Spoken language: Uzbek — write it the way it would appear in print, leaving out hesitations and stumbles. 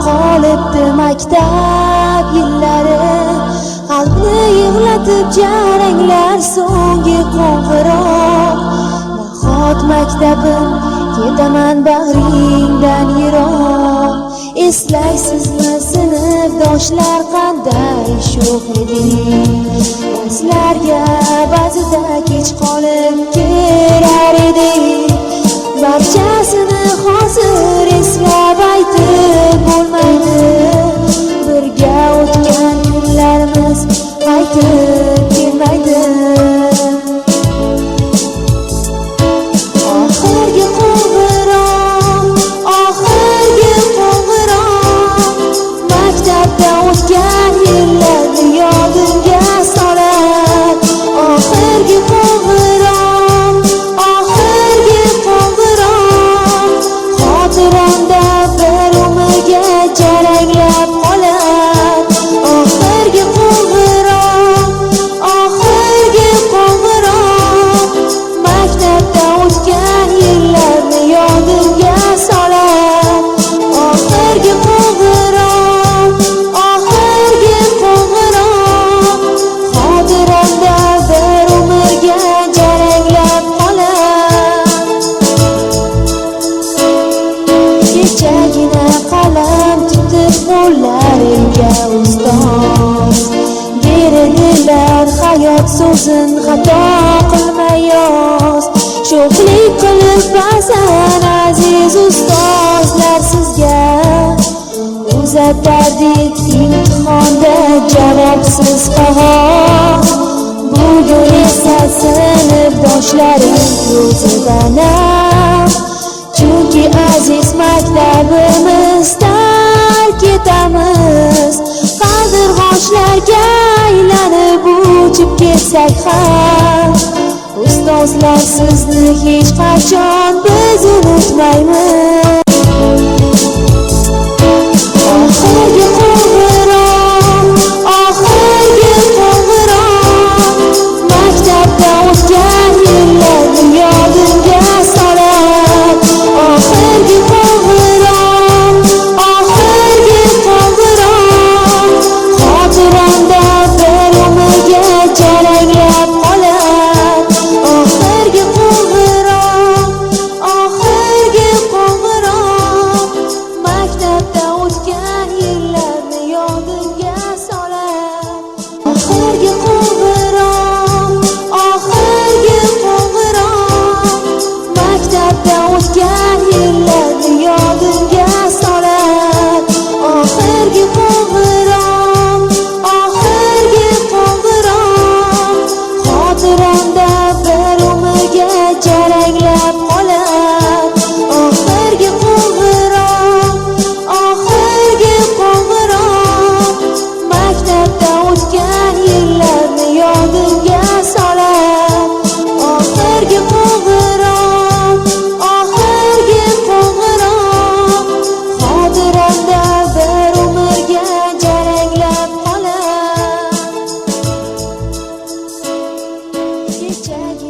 qolibdi maktab yillari, qalbni yig'latib jaranglar so'nggi qo'ng'iroq. Nahot maktabim, ketaman bag'ringdan yiroq. Eslaysizmi sinfdoshlar qanday sho'x eding, darslarga ba'zida kech qolib kelar edik. Barchasini hozir eslab aytib bo'lmaydi, birga o'tgan kunlarimiz qaytib kelmaydi. Oxirgi qo'ng'iroq, oxirgi qo'ng'iroq, maktabda o'tgan yillarni yodimga solar. Oxirgi qo'ng'iroq, oxirgi qo'ng'iroq, xotiramda bir umrga jaranglab qolar. Oxirgi qo'ng'iroq, oxirgi qo'ng'iroq, maktabda o'tgan yillarni yodimga solar. Oxirgi qo'ng'iroq, oxirgi qo'ng'iroq, xotiramda bir umrga jaranglab qolar. Kechagina qalam tutib qo'llaringga ustoz beradilar, hayot so'zin xato qilmay yoz. Sho'xlik qilib ba'zan aziz ustozlar sizga uzatardik imtihonda javobsiz qog'oz. Bugun esa sinfdoshlarim ko'zidan, chunki aziz maktabimiz tark etamiz. Qaldirg'ochlarga aylanib uchib ketsak ham, ustozlar sizni hech qachon biz unutmaymiz. Oxirgi qo'ng'iroq, oxirgi qo'ng'iroq, maktabda o'tgan yillarni yodimga solar. Oxirgi qo'ng'iroq, oxirgi qo'ng'iroq, xotiramda bir umrga jaranglab qolar. Oxirgi qo'ng'iroq, oxirgi qo'ng'iroq, maktabda o'tgan yillarni yodimga solar. Oxirgi qo'ng'iroq, oxirgi qo'ng'iroq, maktabda o'tgan yillarni yodimga solar. Oxirgi qo'ng'iroq, oxirgi qo'ng'iroq, xotiramda bir umrga jaranglab qolar. Oxirgi qo'ng'iroq, oxirgi qo'ng'iroq, maktabda o'tgan yillarni yodimga solar. Oxirgi qo'ng'iroq, oxirgi qo'ng'iroq, xotiramda bir umrga jaranglab qolar. Kechagi